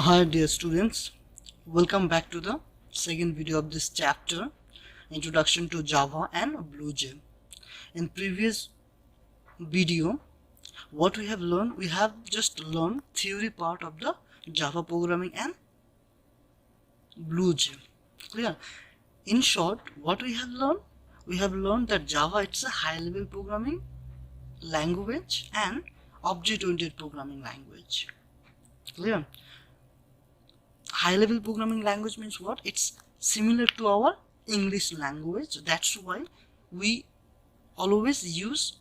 Hi dear students, welcome back to the second video of this chapter, Introduction to Java and Bluej. In previous video, what we have learned, we have just learned theory part of the Java programming and Bluej. Clear? In short, what we have learned? We have learned that Java it's a high-level programming language and object-oriented programming language. Clear? High-level programming language means what? It's similar to our English language. That's why we always use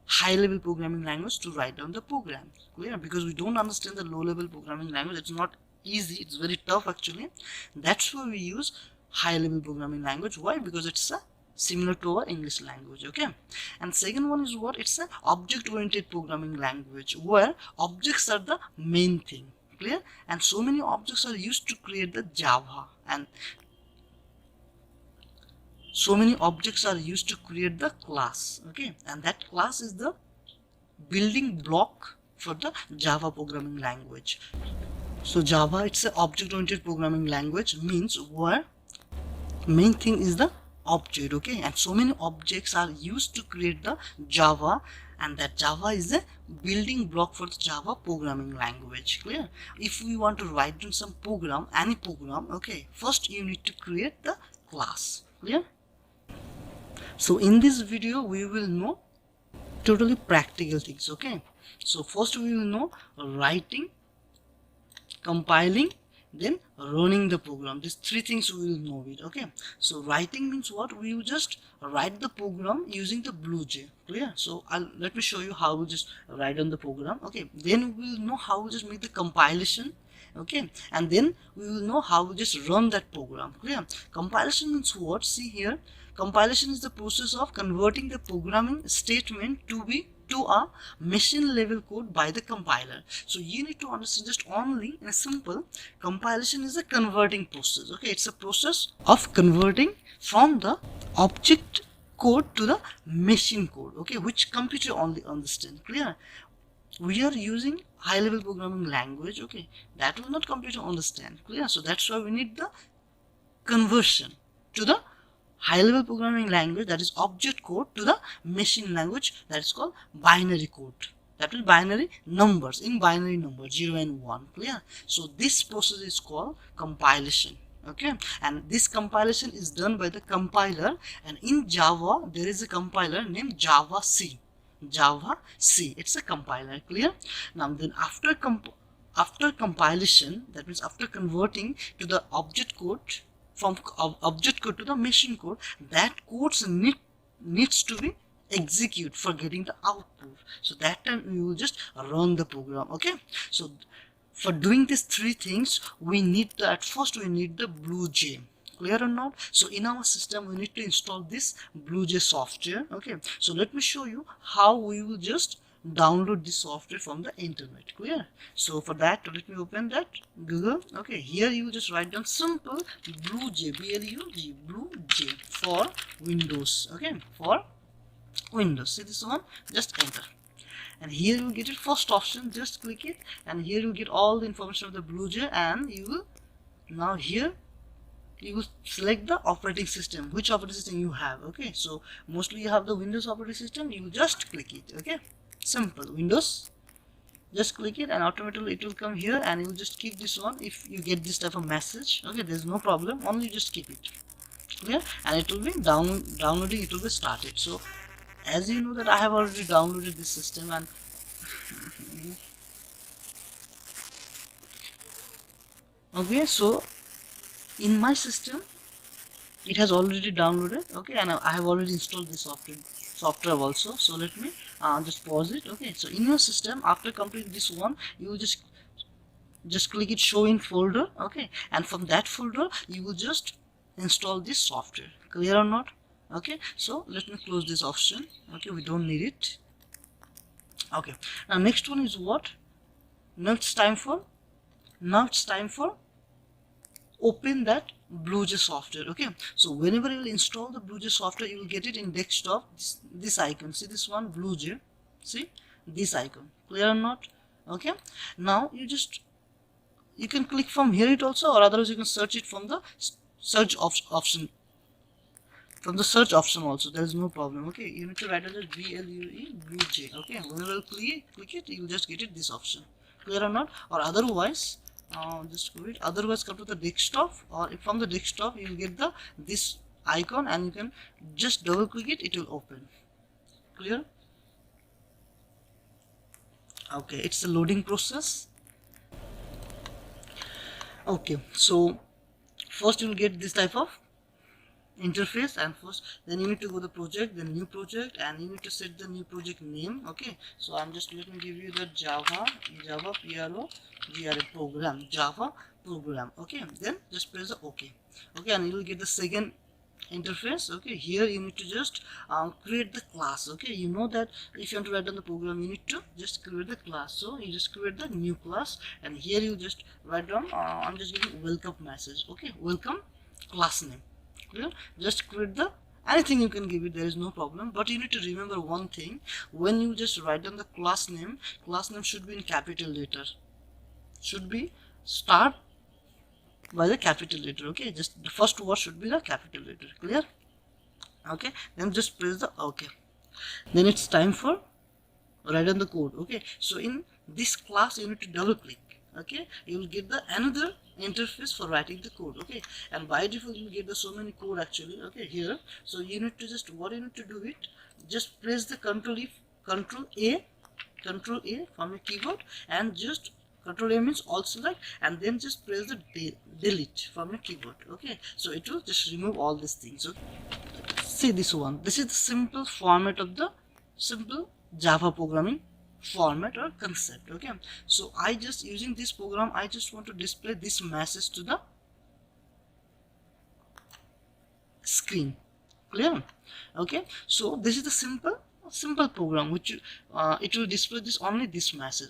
high-level programming language to write down the program. Clear? Because we don't understand the low-level programming language. It's not easy. It's very tough actually. That's why we use high-level programming language. Why? Because it's similar to our English language. Okay. And second one is what? It's a object-oriented programming language where objects are the main thing. Clear? And so many objects are used to create the Java, and so many objects are used to create the class. Okay, and that class is the building block for the Java programming language. So Java it's an object-oriented programming language, means where main thing is the object. Okay, and so many objects are used to create the Java, and that Java is a building block for the Java programming language. Clear? If we want to write down some program, any program, okay, first you need to create the class. Clear? So in this video we will know totally practical things. Okay, so first we will know writing, compiling, then running the program. These three things we will know it. Okay, so writing means what? We will just write the program using the Bluej. Clear? So let me show you how we just write on the program. Okay, then we will know how we just make the compilation. Okay, and then we will know how we just run that program. Clear? Compilation means what? See here, compilation is the process of converting the programming statement to a machine level code by the compiler. So you need to understand just only in a simple, compilation is a converting process. Okay, it's a process of converting from the object code to the machine code. Okay, which computer only understand. Clear? We are using high level programming language. Okay, that will not computer understand. Clear? So that's why we need the conversion to the high-level programming language, that is object code, to the machine language, that is called binary code. That will binary numbers, in binary numbers 0 and 1. Clear? So this process is called compilation. Okay, and this compilation is done by the compiler, and in Java there is a compiler named Java C. Java C, it's a compiler. Clear? Now then after compilation, that means after converting to the object code, from object code to the machine code, that codes needs to be execute for getting the output. So that time we will just run the program. Okay, so for doing these three things we need at first we need the Bluej. Clear or not? So in our system we need to install this Bluej software. Okay, so let me show you how we will just download this software from the internet. Clear? So for that, let me open that Google. Okay, here you will just write down simple Bluej, B-L-U-J, Bluej for Windows. Okay, for Windows. See this one? Just enter, and here you will get it first option. Just click it, and here you will get all the information of the Bluej, and you will now here you will select the operating system, which operating system you have. Okay, so mostly you have the Windows operating system. You will just click it. Okay, simple Windows, just click it and automatically it will come here, and you will just keep this one. If you get this type of message, okay, there's no problem, only just keep it. Yeah, and it will be downloading, it will be started. So as you know that I have already downloaded this system, and okay, so in my system it has already downloaded. Okay, and I have already installed this software also. So let me just pause it. Okay, so in your system, after completing this one, you will just click it show in folder. Okay, and from that folder you will just install this software. Clear or not? Okay, so let me close this option. Okay, we don't need it. Okay, now next one is what? Now it's time for open that Bluej software. Okay, so whenever you will install the Bluej software, you will get it in desktop, this icon. See this one, Bluej. See this icon. Clear or not? Okay, now you just you can click from here it also, or otherwise you can search it from the search option. From the search option also, there is no problem. Okay, you need to write it as Bluej. Okay, whenever you click it, you will just get it this option. Clear or not? Or otherwise, just go it. Otherwise, come to the desktop, or if from the desktop you will get the this icon, and you can just double click it. It will open. Clear? Okay, it's the loading process. Okay, so first you will get this type of interface, and first then you need to go the project, then new project, and you need to set the new project name. Okay, so I'm just let me give you the Java program, Java program. Okay, then just press the OK. Okay, and you will get the second interface. Okay, here you need to just create the class. Okay, you know that if you want to write down the program, you need to just create the class. So you just create the new class, and here you just write down I'm just giving welcome message. Okay, welcome class name. Clear? Just create the anything you can give it, there is no problem, but you need to remember one thing. When you just write down the class name should be in capital letter, should be start by the capital letter. Okay, just the first word should be the capital letter. Clear? Okay, then just press the OK. Then it's time for write down the code. Okay, so in this class you need to double click. Okay, you will get the another interface for writing the code. Okay, and by default you will get the so many code actually. Okay, here, so you need to just what you need to do it, just press the control A from your keyboard, and just control A means all select, and then just press the delete from your keyboard. Okay, so it will just remove all these things. Okay, see this one, this is the simple format of the simple Java programming format or concept. Okay, so I just using this program, I just want to display this message to the screen. Clear? Okay, so this is the simple program which it will display only this message,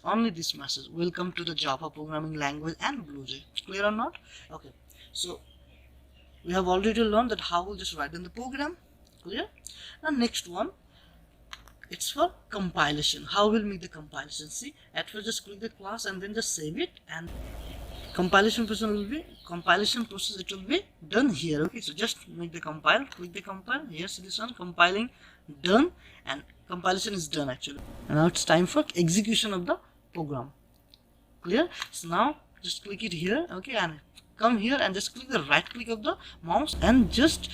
welcome to the Java programming language and Bluej. Clear or not? Okay, so we have already learned that how we'll just write in the program. Clear? Now next one, it's for compilation. How we'll make the compilation? See, at first just click the class and then just save it, and compilation process it will be done here. Okay, so just make the compile, click the compile. Here, see this one, compiling, done, and compilation is done actually. And now it's time for execution of the program. Clear? So now just click it here. Okay, and come here and just click the right click of the mouse and just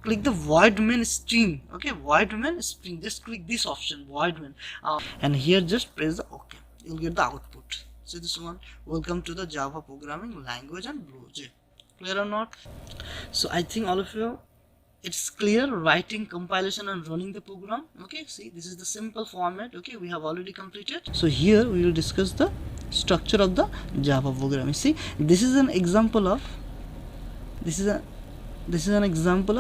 click the void main string. Okay, void main string, just click this option, void main, and here just press the OK. You'll get the output. See this one, welcome to the Java programming language and Bluej. Clear or not? So I think all of you, it's clear writing, compilation, and running the program. Okay, see, this is the simple format. Okay, we have already completed. So here we will discuss the structure of the Java programming. See, this is an example of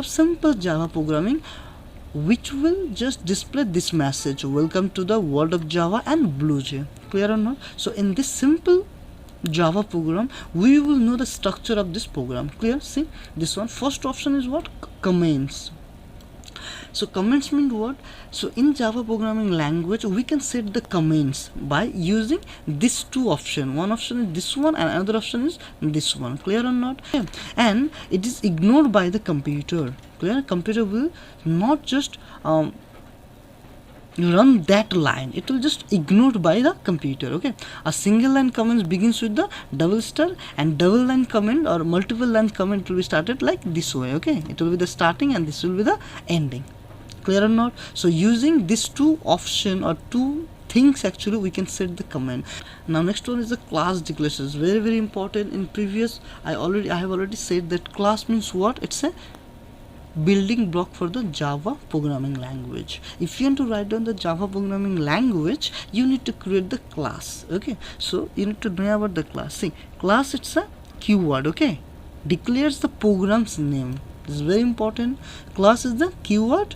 simple Java programming which will just display this message, welcome to the world of Java and Bluej. Clear or not? So in this simple Java program, we will know the structure of this program. Clear? See, this one, first option is what? Comments. So comments mean what? So in Java programming language, we can set the comments by using these two options. One option is this one and another option is this one. Clear or not? And it is ignored by the computer. Clear? Computer will not just run that line, it will just ignored by the computer. Okay, a single line comment begins with the double star, and double line comment or multiple line comment will be started like this way. Okay, it will be the starting and this will be the ending. Clear or not? So using these two option or two things actually we can set the comment. Now next one is the class declarations. Very important. In previous I have already said that class means what? It's a building block for the Java programming language. If you want to write down the Java programming language, you need to create the class. Okay, so you need to know about the class. See, class, it's a keyword. Okay, declares the program's name. This is very important. Class is the keyword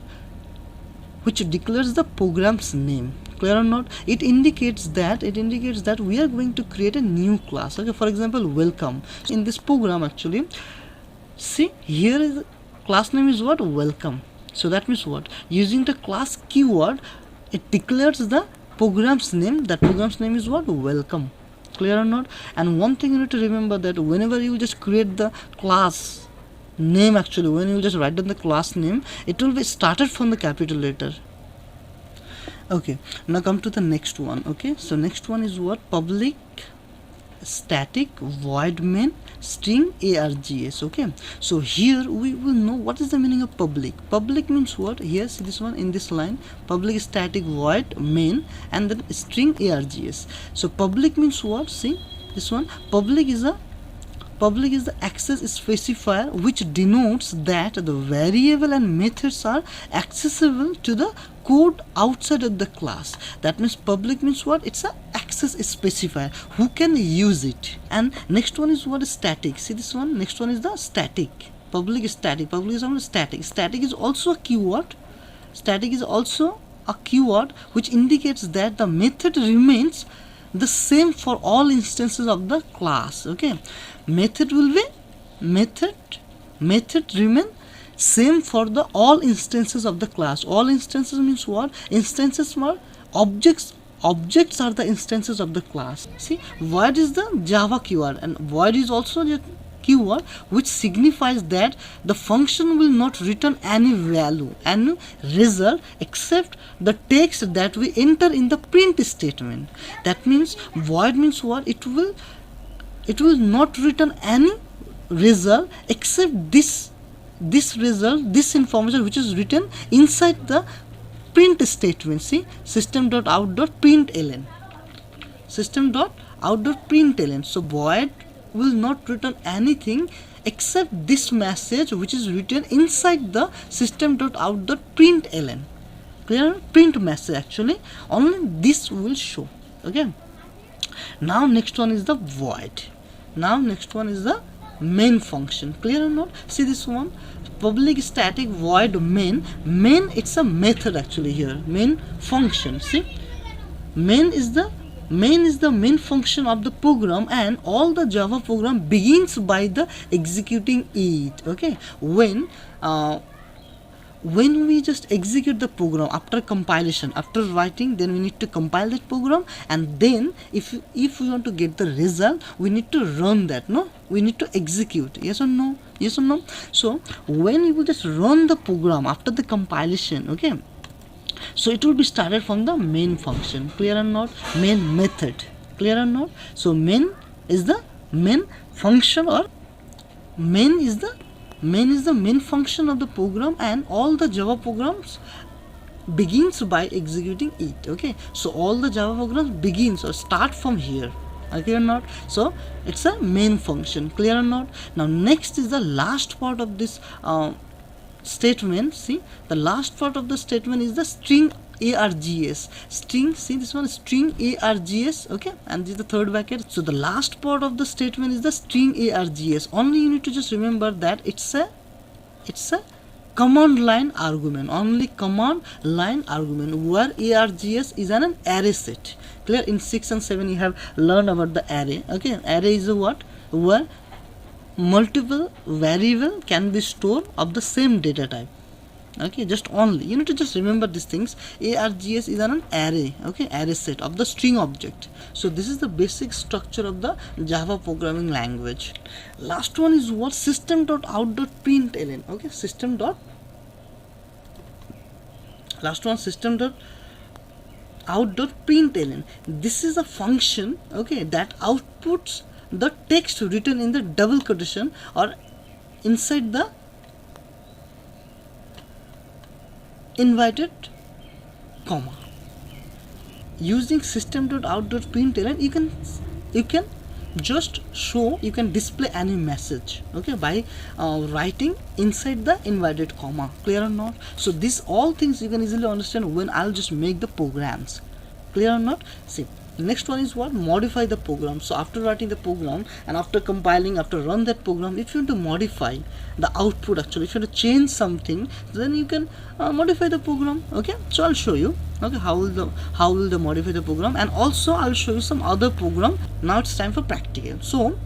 which declares the program's name. Clear or not? It indicates that we are going to create a new class. Okay, for example, welcome. In this program actually, see, here is class name is what? Welcome. So that means what? Using the class keyword, it declares the program's name. That program's name is what? Welcome. Clear or not? And one thing you need to remember, that whenever you just create the class name, actually when you just write down the class name, it will be started from the capital letter. Okay, now come to the next one. Okay, so next one is what? Public static void main string args. Okay, so here we will know what is the meaning of public. Public means what? Here, see this one in this line, public static void main and then string args. So public means what? See this one, public is the access specifier which denotes that the variable and methods are accessible to the code outside of the class. That means public means what? It's a access specifier who can use it. And next one is what? Static. See this one, next one is the static. Public is static. Public is only static. Static is also a keyword. Static is also a keyword which indicates that the method remains the same for all instances of the class. Okay, method will be method remain same for the all instances of the class. All instances means what? Instances are objects. Objects are the instances of the class. See, void is the Java keyword, and void is also the keyword which signifies that the function will not return any value, any result, except the text that we enter in the print statement. That means void means what? It will not return any result except this result, this information which is written inside the print statement. See, system.out.println, system.out.println. So void will not return anything except this message which is written inside the system.out.println. Clear? Print message, actually only this will show. Okay, now next one is the void. Now next one is the main function. Clear or not? See this one, public static void main. Main, it's a method actually here, main function. See, main is the main function of the program, and all the Java program begins by the executing it. Okay, when we just execute the program after compilation, after writing, then we need to compile that program, and then if we want to get the result, we need to run that. No, we need to execute. Yes or no? Yes or no? So when you will just run the program after the compilation, okay, so it will be started from the main function. Clear or not? Main method. Clear or not? So main is the main function, or main is the main function of the program, and all the Java programs begins by executing it. Okay, so all the Java programs begins or start from here. Okay or not? So it's a main function. Clear or not? Now next is the last part of this statement. See, the last part of the statement is the string args. String, see this one, string args. Okay, and this is the third bracket. So the last part of the statement is the string args. Only you need to just remember that it's a command line argument, only command line argument, where args is an array set. Clear? In 6 and 7 you have learned about the array. Okay, array is a what? Where multiple variable can be stored of the same data type. Okay, just only you need to just remember these things. Args is an array. Okay, array set of the string object. So this is the basic structure of the Java programming language. Last one is what? System.out.println. Okay, last one, system.out.println. This is a function, okay, that outputs the text written in the double quotation or inside the inverted comma. Using system.out.println, you can just show, you can display any message, okay, by writing inside the inverted comma. Clear or not? So these all things you can easily understand when I'll just make the programs. Clear or not? See, next one is what? Modify the program. So after writing the program and after compiling, after run that program, if you want to modify the output, actually if you want to change something, then you can modify the program. Okay, so I'll show you, okay, how will the modify the program, and also I'll show you some other program. Now it's time for practical. So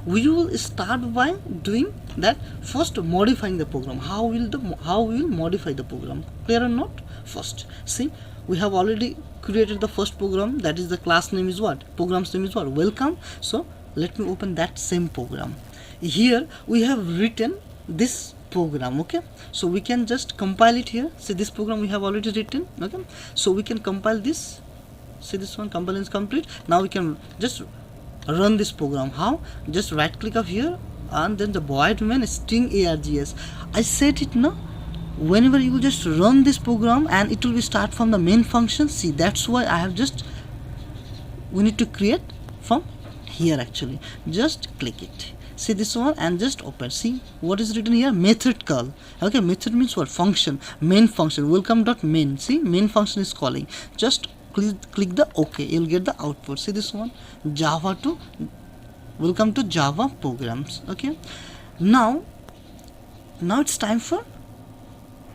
we will start by doing that. First, modifying the program. How we will modify the program? Clear or not? First, see, we have already created the first program, that is the class name is what, program's name is what, welcome. So let me open that same program. Here we have written this program. Okay, so we can just compile it here. See, this program we have already written. Okay, so we can compile this. See, this one, compilation is complete. Now we can just run this program. How? Just right click up here and then the void main string args. I said it now, whenever you will just run this program and it will be start from the main function. See, that's why I have just, we need to create from here actually. Just click it. See this one and just open. See what is written here, method call. Okay, method means what, function, main function, welcome.main. See, main function is calling. Just click the OK, you'll get the output. See this one, Java to welcome to Java programs. Okay, now it's time for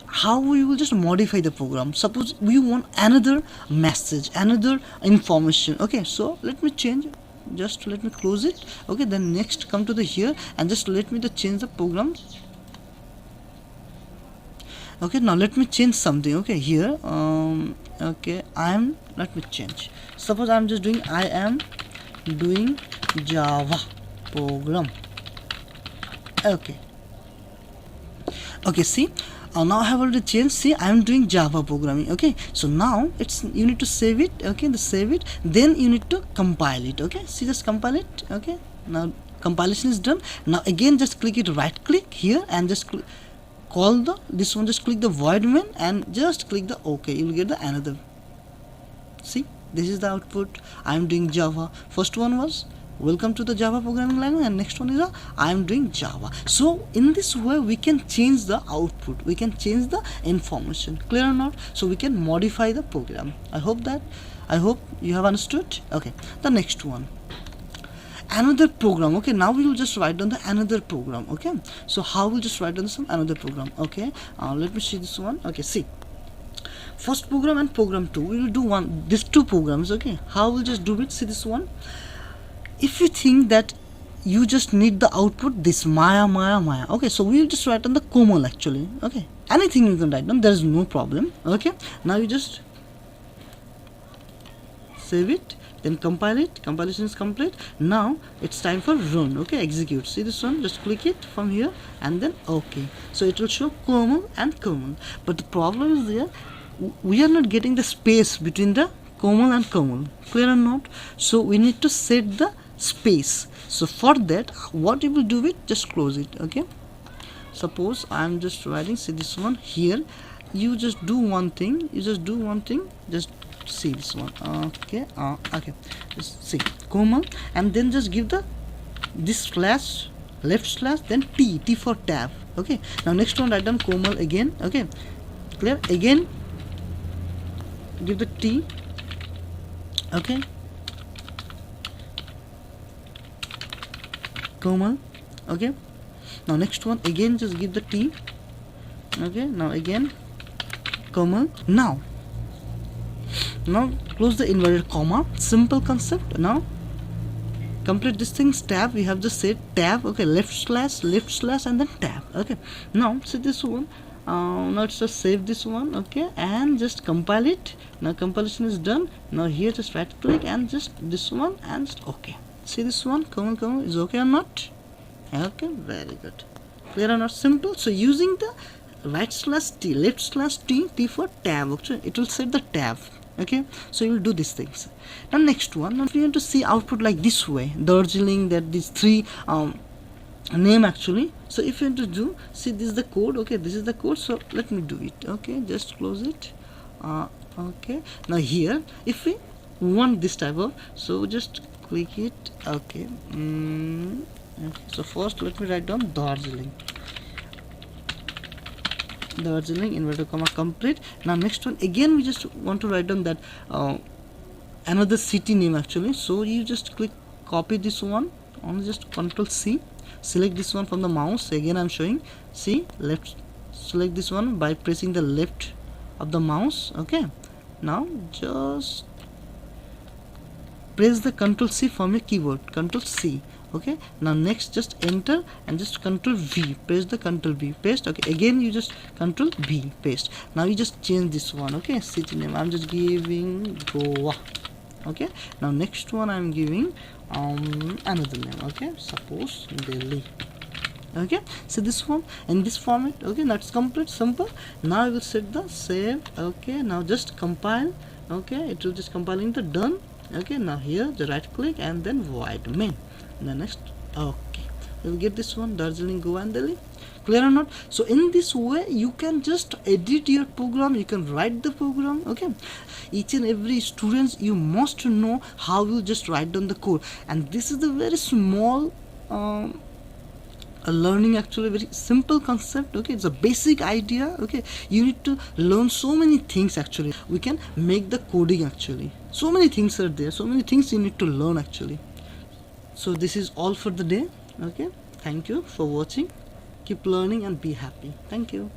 how we will just modify the program. Suppose we want another message, another information. Okay, so let me change, just let me close it. Okay, then next come to the here and just let me change the program. Okay, now let me change something. Okay, here okay, let me change. Suppose I'm just doing, I am doing Java program. Okay, see, now I have already changed. See, I am doing Java programming. Okay, so now it's, you need to save it. Okay, save it, then you need to compile it. Okay, see, just compile it. Okay, now compilation is done. Now again just click it, right click here and just call the this one, just click the void main and just click the OK, you will get the another. See, this is the output. I am doing Java. First one was welcome to the Java programming language and next one is I am doing Java. So in this way we can change the output, we can change the information. Clear or not? So we can modify the program. I hope you have understood. Okay, the next one, another program. Okay, now we will just write down the another program. Okay, so how we'll just write down some another program. Okay, let me see this one. Okay, see, first program and program 2, we will do these two programs. Okay, how we'll just do it? See this one, if you think that you just need the output, this Maya. Okay, so we will just write on the Komal actually. Okay, anything you can write down, there is no problem. Okay, now you just save it, then compile it. Compilation is complete. Now it's time for run. Okay, execute. See this one, just click it from here and then OK. So it will show Komal and Komal, but the problem is there, we are not getting the space between the Komal and Komal. Clear or not? So we need to set the space. So for that, what you will do with, just close it. Okay, suppose I am just writing, see this one here, you just do one thing, just see this one. Okay, just see Komal and then just give this slash, left slash, then T for tab. Okay, now next one, write down Komal again. Okay, clear? Again give the T. Okay, Komal. Okay, now next one, again just give the T. Okay, now again Komal. Now close the inverted comma, simple concept. Now complete this thing, tab, we have just said tab. Okay, left slash and then tab. Okay, now see this one, now let's just save this one. Okay, and just compile it. Now compilation is done. Now here just right click and just this one and just OK. See this one, Komal is OK or not? Okay, very good. Clear or not? Simple. So using the right slash T, left slash T for tab, okay, it will set the tab. Okay, so you will do these things. Now next one, now if you want to see output like this way, Darjeeling, that these three name actually. So if you want to do, see, this is the code. Okay, this is the code. So let me do it. Okay, just close it. Okay, now here if we want this type of, so just click it. Okay, okay. So first let me write down Darjeeling, inverted comma, complete. Now next one, again we just want to write down that another city name actually. So you just click, copy this one, only just Control C, select this one from the mouse. Again I'm showing, see, left, select this one by pressing the left of the mouse. Okay, now just press the Control C from your keyboard, Control C. Okay, now next just enter and just control V, paste the control V, paste. Okay, again you just control V, paste. Now you just change this one. Okay, city name I'm just giving Goa. Okay, now next one I'm giving another name. Okay, suppose Delhi. Okay, so this one in this format. Okay, that's complete, simple. Now I will set the save. Okay, now just compile. Okay, it will just compiling the done. Okay, now here the right click and then void main. And the next, okay, you'll get this one, Darjeeling, Goa and Delhi. Clear or not? So in this way you can just edit your program, you can write the program. Okay, each and every students you must know how you just write down the code, and this is the very small a learning, actually very simple concept. Okay, it's a basic idea. Okay, you need to learn so many things. Actually we can make the coding, actually so many things are there, so many things you need to learn actually. So this is all for the day. Okay, thank you for watching. Keep learning and be happy. Thank you.